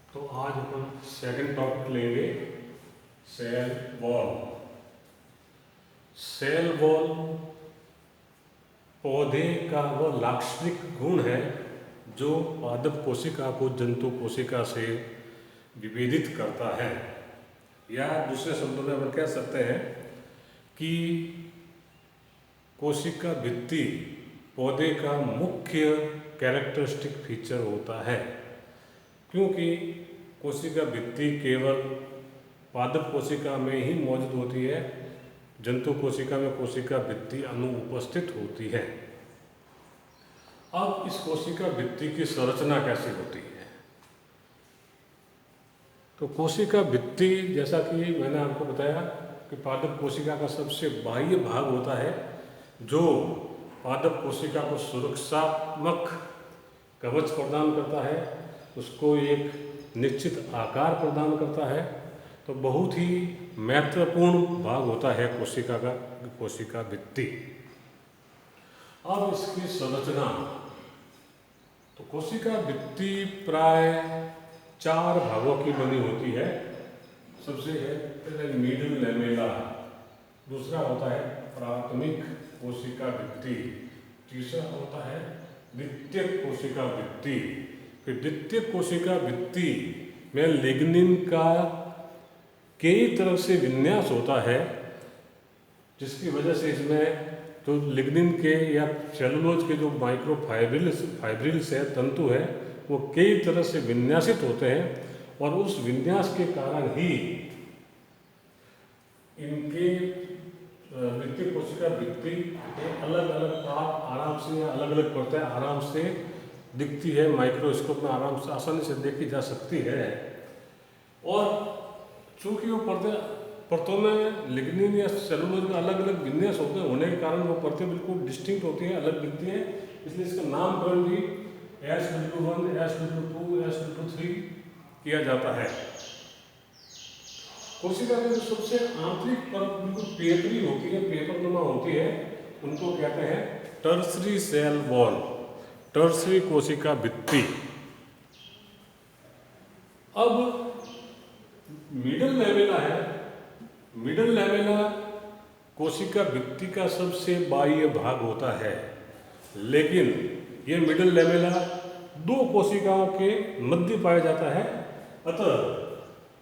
तो आज हम सेकंड टॉपिक लेंगे सेल वॉल। सेल वॉल पौधे का वह लाक्षणिक गुण है जो पादप कोशिका को जंतु कोशिका से विभेदित करता है, या दूसरे शब्दों में हम कह सकते हैं कि कोशिका भित्ति पौधे का मुख्य कैरेक्टरिस्टिक फीचर होता है, क्योंकि कोशिका भित्ति केवल पादप कोशिका में ही मौजूद होती है, जंतु कोशिका में कोशिका भित्ति अनुपस्थित होती है। अब इस कोशिका भित्ति की संरचना कैसी होती है? तो कोशिका भित्ति, जैसा कि मैंने आपको बताया कि पादप कोशिका का सबसे बाह्य भाग होता है जो पादप कोशिका को सुरक्षात्मक कवच प्रदान करता है, उसको एक निश्चित आकार प्रदान करता है। तो बहुत ही महत्वपूर्ण भाग होता है कोशिका का कोशिका भित्ति। अब इसकी संरचना, तो कोशिका भित्ति प्राय 4 भागों की बनी होती है। सबसे है मिडल लैमेला, दूसरा होता है प्राथमिक कोशिका भित्ति, तीसरा होता है द्वितीयक कोशिका भित्ति। फिर द्वितीयक कोशिका भित्ति में लिग्निन का कई तरह से विन्यास होता है, जिसकी वजह से इसमें तो लिग्निन के या सेलुलोज के जो फाइब्रिल्स है, तंतु है, वो कई तरह से विन्यासित होते हैं और उस विन्यास के कारण ही इनके द्वितीय कोशिका भित्ति अलग अलग पार्ट आराम से या अलग अलग परतें आराम से दिखती है, माइक्रोस्कोप में आराम से आसानी से देखी जा सकती है। और चूंकि वो परतों में लिग्निन या सेलुलोज का अलग अलग विन्यास होने के कारण वो परतें बिल्कुल डिस्टिंक्ट होती हैं, अलग दिखती हैं, इसलिए इसका नामकरण भी SW1, SW2, SW3 किया जाता है। कोशिका की जो सबसे आंतरिक परत बिल्कुल पेपरी होती है, पेपरनुमा होती है, उनको कहते हैं टर्सरी सेल वॉल, टर्सरी कोशिका भित्ति। अब मिडल लैमेला है, मिडल लैमेला कोशिका भित्ति का सबसे बाह्य भाग होता है, लेकिन ये मिडल लैमेला 2 कोशिकाओं के मध्य पाया जाता है। अतः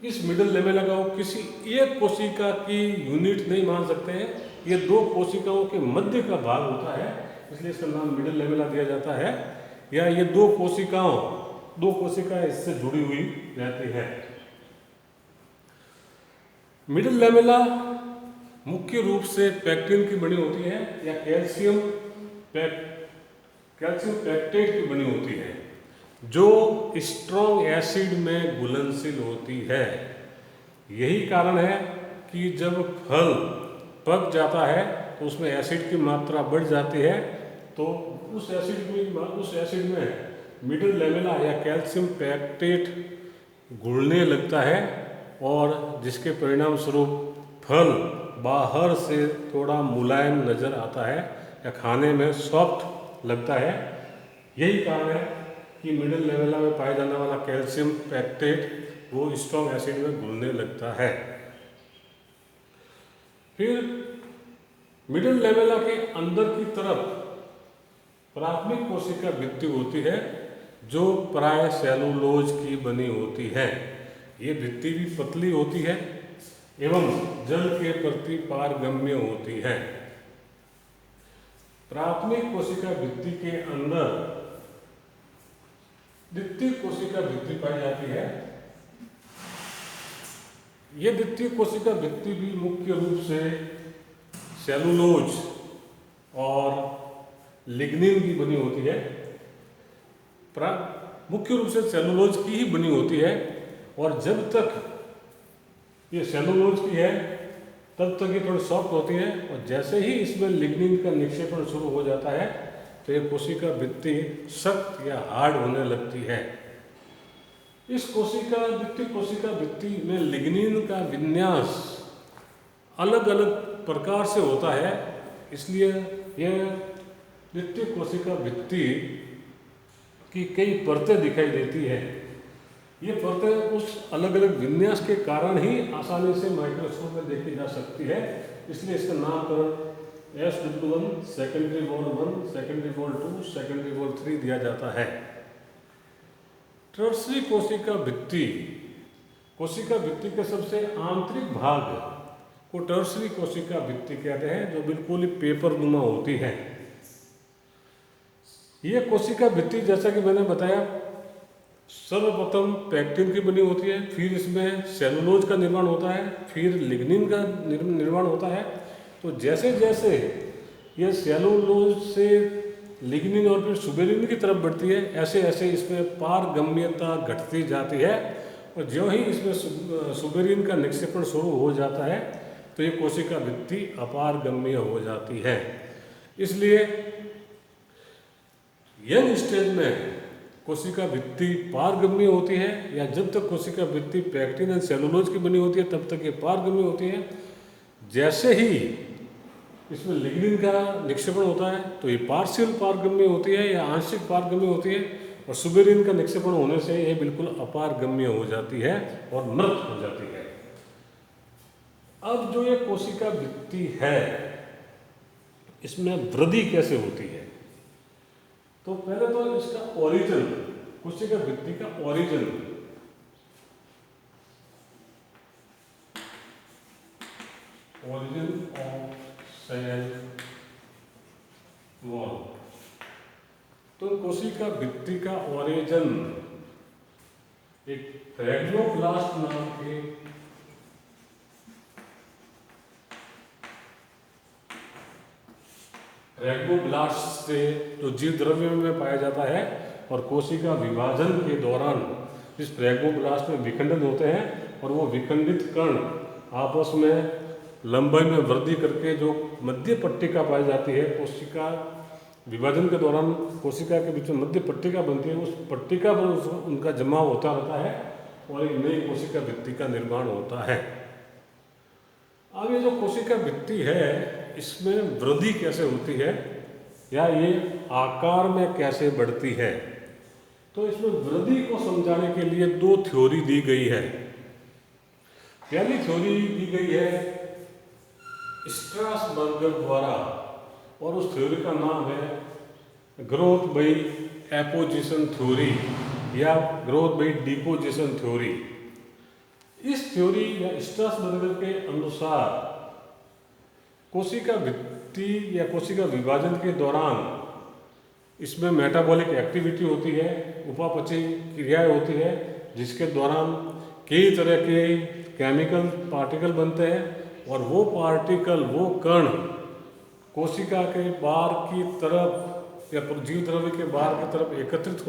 इस मिडल लैमेला को किसी एक कोशिका की यूनिट नहीं मान सकते हैं, ये 2 कोशिकाओं के मध्य का भाग होता है, इसलिए इसका नाम मिडल लैमेला दिया जाता है। या ये 2 कोशिकाएं इससे जुड़ी हुई रहती है। मिडल लैमेला मुख्य रूप से पैक्टिन की बनी होती है या कैल्शियम पैक्टेट की बनी होती है, जो स्ट्रॉन्ग एसिड में घुलनशील होती है। यही कारण है कि जब फल पक जाता है तो उसमें एसिड की मात्रा बढ़ जाती है, तो उस एसिड में मिडल लैमेला या कैल्शियम पैक्टेट घुलने लगता है और जिसके परिणाम स्वरूप फल बाहर से थोड़ा मुलायम नज़र आता है या खाने में सॉफ्ट लगता है। यही कारण है कि मिडल लैमेला में पाया जाने वाला कैल्शियम पैक्टेट वो स्ट्रॉन्ग एसिड में घुलने लगता है। फिर मिडल लैमेला के अंदर की तरफ प्राथमिक कोशिका भित्ति होती है, जो प्राय सेलुलोज की बनी होती है। ये भित्ति भी पतली होती है एवं जल के प्रति पारगम्य होती है। प्राथमिक कोशिका भित्ति के अंदर द्वितीय कोशिका भित्ति पाई जाती है। यह द्वितीय कोशिका भित्ति भी मुख्य रूप से सेलुलोज और लिग्निन की बनी होती है। मुख्य रूप से सेलुलोज की ही बनी होती है, और जब तक ये सेलुलोज की है तब तक ये थोड़ी सॉफ्ट होती है, और जैसे ही इसमें लिग्निन का निक्षेपण शुरू हो जाता है तो ये कोशिका भित्ति सख्त या हार्ड होने लगती है। इस द्वितीय कोशिका भित्ति में लिग्निन का विन्यास अलग अलग प्रकार से होता है, इसलिए यह द्वितीय कोशिका भित्ति की कई परतें दिखाई देती है। ये परतें उस अलग अलग विन्यास के कारण ही आसानी से माइक्रोस्कोप में देखी जा सकती है, इसलिए इसका नामकरण SW1 secondary wall 1, secondary wall 2, secondary wall 3 दिया जाता है। टर्सरी कोशिका भित्ति, कोशिका भित्ति के सबसे आंतरिक भाग को टर्सरी कोशिका भित्ति कहते हैं, जो बिल्कुल ही पेपरनुमा होती है। यह कोशिका भित्ति जैसा कि मैंने बताया सर्वप्रथम पैक्टिन की बनी होती है, फिर इसमें सेलुलोज का निर्माण होता है, फिर लिग्निन का निर्माण होता है। तो जैसे जैसे यह सेलुलोज से लिग्निन और फिर सुबेरिन की तरफ बढ़ती है, ऐसे ऐसे इसमें पारगम्यता घटती जाती है, और ज्यों ही इसमें सुबेरिन का निक्षेपण शुरू हो जाता है तो ये कोशिका भित्ति अपारगम्य हो जाती है। इसलिए यंग स्टेज में कोशिका भित्ति पारगम्य होती है, या जब तक कोशिका भित्ति पैक्टिन एंड सेलुलोज की बनी होती है तब तक ये पारगम्य होती है। जैसे ही इसमें लिग्निन का निक्षेपण होता है तो ये पार्शियल पारगम्य होती है या आंशिक पारगम्य होती है, और सुबेरिन का निक्षेपण होने से ये बिल्कुल अपारगम्य हो जाती है और मृत हो जाती है। अब जो ये कोशिका भित्ति है इसमें वृद्धि कैसे होती है, तो पहले तो इसका ओरिजिन, कोशिका भित्ति का origin, origin of cell wall. तो कोशिका भित्ति का ओरिजिन एक फ्रैग्लोब्लास्ट नाम के फ्रैग्लोब्लास्ट से जो जीव द्रव्य में पाया जाता है, और कोशिका विभाजन के दौरान इस फ्रैग्लोब्लास्ट में विखंडन होते हैं, और वो विखंडित कण आपस में लंबाई में वृद्धि करके जो मध्य पट्टिका पाई जाती है, कोशिका विभाजन के दौरान कोशिका के बीच में मध्य पट्टिका बनती है, उस पट्टिका पर उनका जमाव होता रहता है और एक नई कोशिका भित्ति का निर्माण होता है। अब ये जो कोशिका भित्ति है इसमें वृद्धि कैसे होती है, या ये आकार में कैसे बढ़ती है, तो इसमें वृद्धि को समझाने के लिए दो थ्योरी दी गई है। पहली थ्योरी दी गई है स्ट्रासबर्गर द्वारा, और उस थ्योरी का नाम है ग्रोथ बाई एपोजिशन थ्योरी या ग्रोथ बाई डिपोजिशन थ्योरी। इस थ्योरी या स्ट्रासबर्गर के अनुसार कोशिका भित्ति या कोशिका विभाजन के दौरान इसमें मेटाबॉलिक एक्टिविटी होती है, उपापचयी क्रियाएं होती है, जिसके दौरान कई तरह के केमिकल पार्टिकल बनते हैं, और वो पार्टिकल, वो कण कोशिका के बाहर की तरफ या जीव द्रव्य के बाहर की तरफ एकत्रित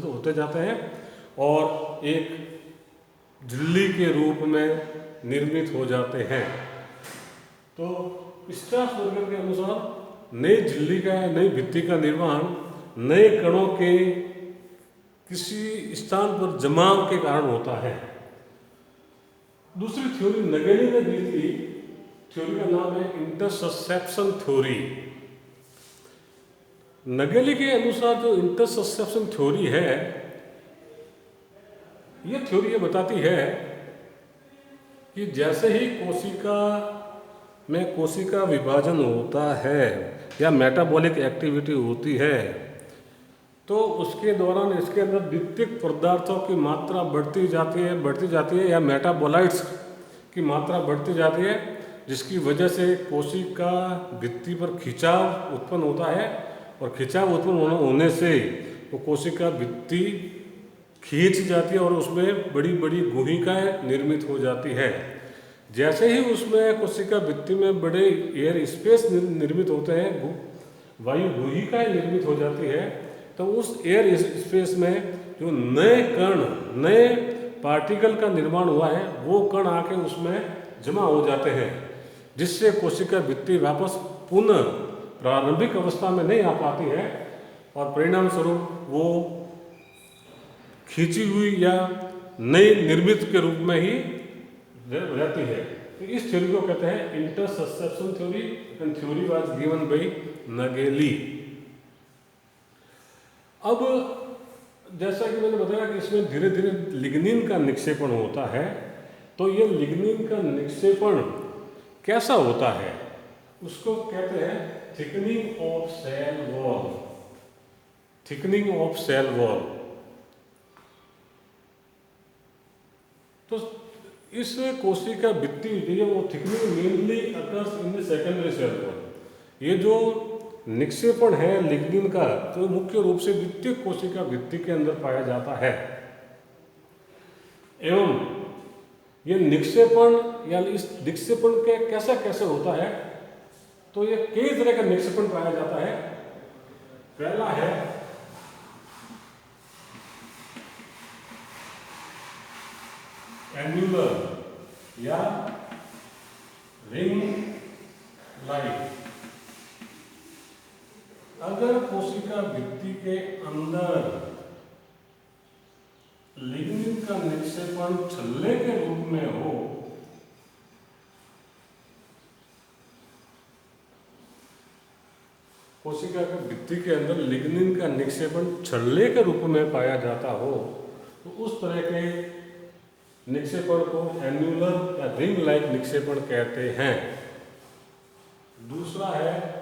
होते जाते हैं और एक झिल्ली के रूप में निर्मित हो जाते हैं। तो स्ट्रासबर्गर के अनुसार नई झिल्ली का, नई भित्ति का निर्माण नए कणों के किसी स्थान पर जमाव के कारण होता है। दूसरी थ्योरी नगेली ने दी थी, थ्योरी का नाम है इंटरससेप्शन थ्योरी। नगेली के अनुसार जो इंटरससेप्शन थ्योरी है, यह थ्योरी ये बताती है कि जैसे ही कोशिका में कोशिका विभाजन होता है या मेटाबॉलिक एक्टिविटी होती है, तो उसके दौरान इसके अंदर द्वितीयक पदार्थों की मात्रा बढ़ती जाती है या मेटाबोलाइट्स की मात्रा बढ़ती जाती है, जिसकी वजह से कोशिका भित्ति पर खिंचाव उत्पन्न होता है, और खिंचाव उत्पन्न होने से वो कोशिका भित्ति खींच जाती है और उसमें बड़ी बड़ी गुहिकाएं निर्मित हो जाती है। जैसे ही उसमें कोशिका भित्ति में बड़े एयर स्पेस निर्मित होते हैं, वायु गुहिकाएं निर्मित हो जाती है, तो उस एयर स्पेस में जो नए कण, नए पार्टिकल का निर्माण हुआ है, वो कण आके उसमें जमा हो जाते हैं, जिससे कोशिका भित्ति वापस पुनः प्रारंभिक अवस्था में नहीं आ पाती है, और परिणाम स्वरूप वो खींची हुई या नई निर्मित के रूप में ही रहती है। तो इस थ्योरी को कहते हैं intussusception theory, and theory was given by Nageli. अब जैसा कि मैंने बताया कि इसमें धीरे धीरे लिग्निन का निक्षेपण होता है। तो ये लिग्निन का निक्षेपण कैसा होता है, उसको कहते हैं thickening of cell wall. Thickening of cell wall. तो इस कोशिका भित्ति जो है वो thickening mainly occurs in the secondary cell wall. ये जो निक्षेपण है लिग्निन का, तो मुख्य रूप से द्वितीय कोशिका भित्ति के अंदर पाया जाता है। एवं ये निक्षेपण या इस निक्षेपण के कैसा कैसे होता है, तो ये कई तरह का निक्षेपण पाया जाता है। पहला है एन्युलर या रिंग लाइक। अगर कोशिका भित्ति के अंदर लिग्निन का निक्षेपण छल्ले के रूप में हो, कोशिका के भित्ति के अंदर लिग्निन का निक्षेपण छल्ले के रूप में पाया जाता हो, तो उस तरह के निक्षेपण को एन्युलर या रिंग लाइक निक्षेपण कहते हैं। दूसरा है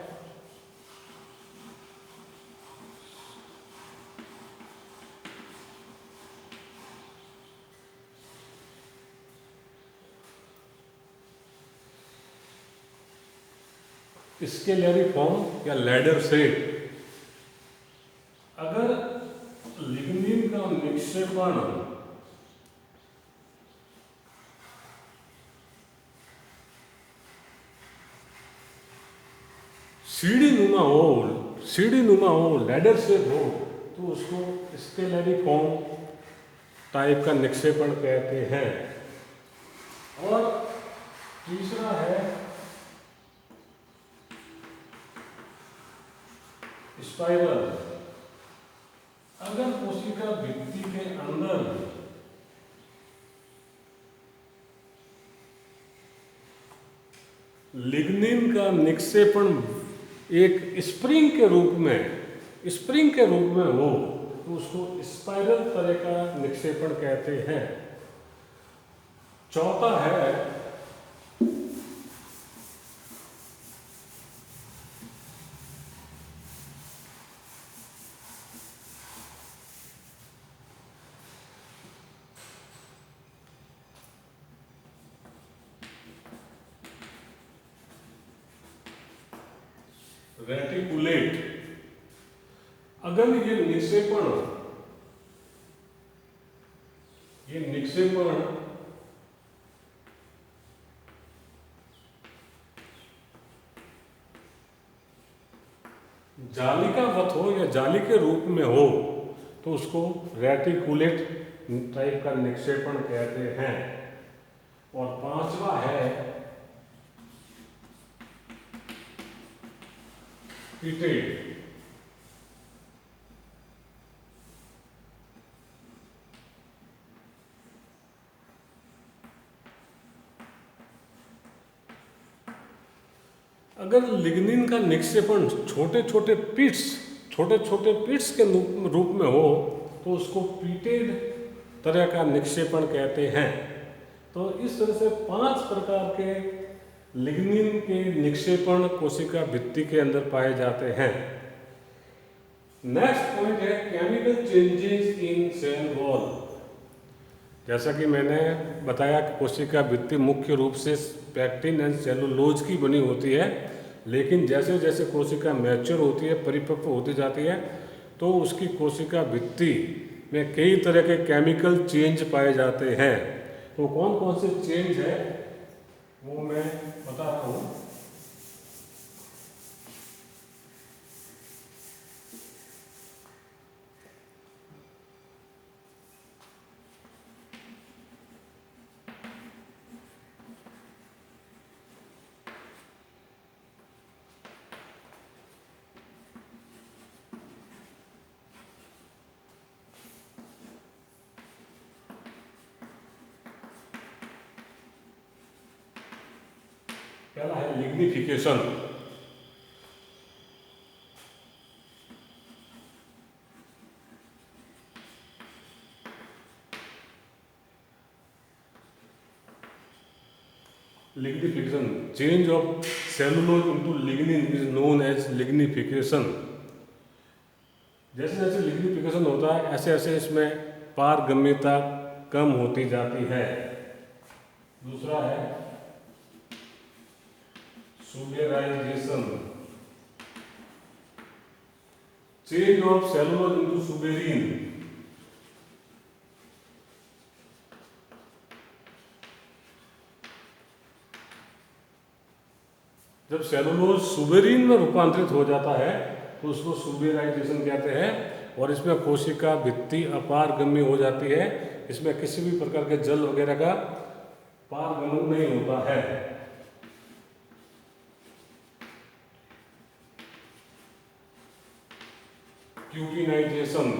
स्केलरी फॉर्म या लैडर शेप। अगर लिग्निन का निक्षेपण सीढ़ी नुमा हो, लैडर शेप हो, तो उसको स्केलरी फॉर्म टाइप का निक्षेपण कहते हैं। और तीसरा है स्पाइरल। अगर कोशिका भित्ति के अंदर लिग्निन का निक्षेपण एक स्प्रिंग के रूप में हो, तो उसको स्पाइरल तरह का निक्षेपण कहते हैं। चौथा है रेटिकुलेट। अगर ये निक्षेपण जालिकावत हो या जाली के रूप में हो, तो उसको रेटिकुलेट टाइप का निक्षेपण कहते हैं। और पांचवा है पिटेड। अगर लिग्निन का निक्षेपण छोटे छोटे पिट्स के रूप में हो, तो उसको पीटेड तरह का निक्षेपण कहते हैं। तो इस तरह से 5 प्रकार के लिग्निन के निक्षेपण कोशिका भित्ति के अंदर पाए जाते हैं। नेक्स्ट पॉइंट है chemical changes in cell wall. जैसा कि मैंने बताया कि कोशिका भित्ति मुख्य रूप से पैक्टिन एंड सेलुलोज की बनी होती है, लेकिन जैसे जैसे कोशिका मैच्योर होती है, परिपक्व होती जाती है, तो उसकी कोशिका भित्ति में कई तरह के केमिकल चेंज पाए जाते हैं। तो कौन कौन से चेंज है वो मैं बता रहा हूँ। पहला है lignification. Lignification, change of cellulose into lignin is known as lignification. जैसे जैसे लिग्निफिकेशन होता है ऐसे ऐसे इसमें पारगम्यता कम होती जाती है। दूसरा है suberization, change of cellulose into suberin. जब सेलुलोज सुबेरिन में रूपांतरित हो जाता है तो उसको सुबेराइजेशन कहते हैं, और इसमें कोशिका भित्ति अपारगम्य हो जाती है। इसमें किसी भी प्रकार के जल वगैरह का पारगमन नहीं होता है। क्यूटिनाइजेशन,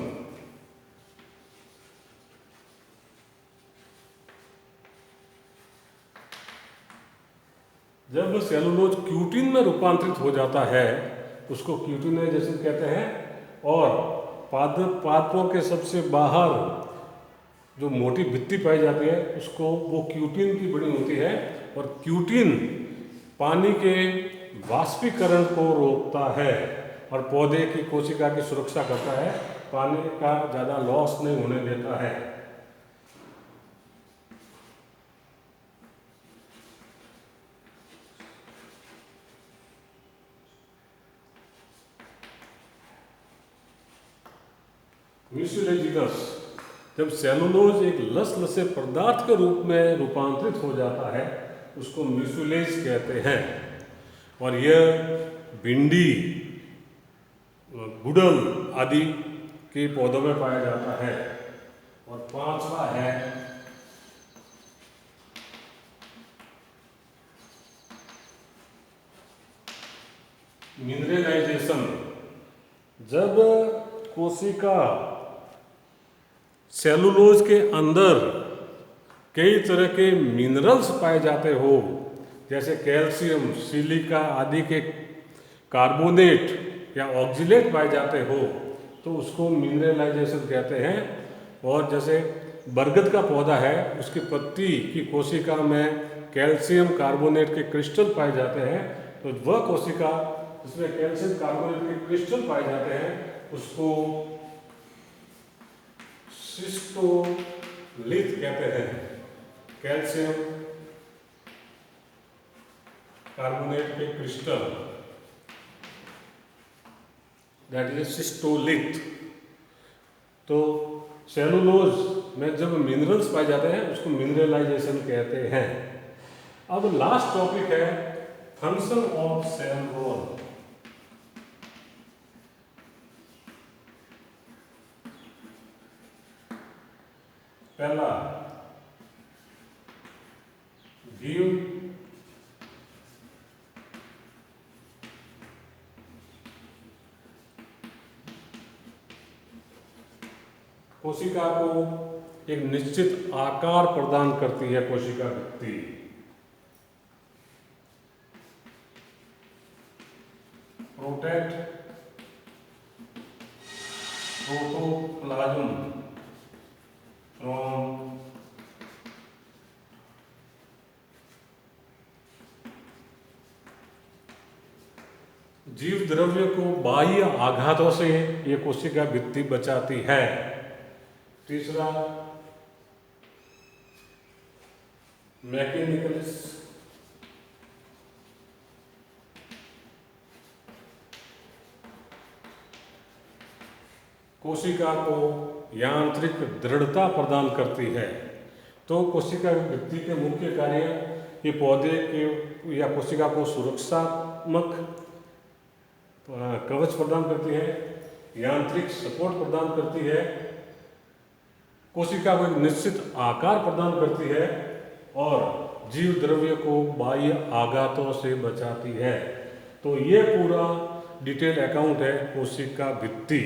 जब सेलुलोज क्यूटिन में रूपांतरित हो जाता है उसको क्यूटिनाइजेशन कहते हैं। और पादपों के सबसे बाहर जो मोटी भित्ति पाई जाती है उसको वो क्यूटिन की बनी होती है, और क्यूटिन पानी के वाष्पीकरण को रोकता है और पौधे की कोशिका की सुरक्षा करता है, पानी का ज़्यादा लॉस नहीं होने देता है। म्यूसिलेजिनस, जब सेलुलोज एक लस-लसे पदार्थ के रूप में रूपांतरित हो जाता है उसको म्यूसिलेज कहते हैं, और यह भिंडी, गुड़हल आदि के पौधों में पाया जाता है। और पांचवा है मिनरलाइजेशन, जब कोशिका सेलुलोज के अंदर कई तरह के मिनरल्स पाए जाते हो, जैसे कैल्शियम, सिलिका आदि के कार्बोनेट या ऑक्जिलेट पाए जाते हो तो उसको मिनरलाइजेशन कहते हैं। और जैसे बरगद का पौधा है उसकी पत्ती की कोशिका में कैल्शियम कार्बोनेट के क्रिस्टल पाए जाते हैं, तो वह कोशिका जिसमें कैल्शियम कार्बोनेट के क्रिस्टल पाए जाते हैं उसको सिस्टोलिथ कहते हैं। कैल्शियम कार्बोनेट के क्रिस्टल, दैट इज सिस्टोलिथ। तो सेलुलोज में जब मिनरल्स पाए जाते हैं उसको मिनरलाइजेशन कहते हैं। अब लास्ट टॉपिक है फंक्शन ऑफ सेल वॉल। पहला, गिव कोशिका को एक निश्चित आकार प्रदान करती है कोशिका भित्ति। प्रोटेक्ट प्रोटोप्लाज्म फ्रॉम जीव द्रव्य को बाह्य आघातों से ये कोशिका भित्ति बचाती है। तीसरा, मैकेनिकलिस कोशिका को यांत्रिक दृढ़ता प्रदान करती है। तो कोशिका भित्ति के मुख्य कार्य ये पौधे के या कोशिका को सुरक्षात्मक कवच प्रदान करती है, यांत्रिक सपोर्ट प्रदान करती है, कोशिका को एक निश्चित आकार प्रदान करती है और जीव द्रव्य को बाह्य आघातों से बचाती है। तो ये पूरा डिटेल अकाउंट है कोशिका भित्ति।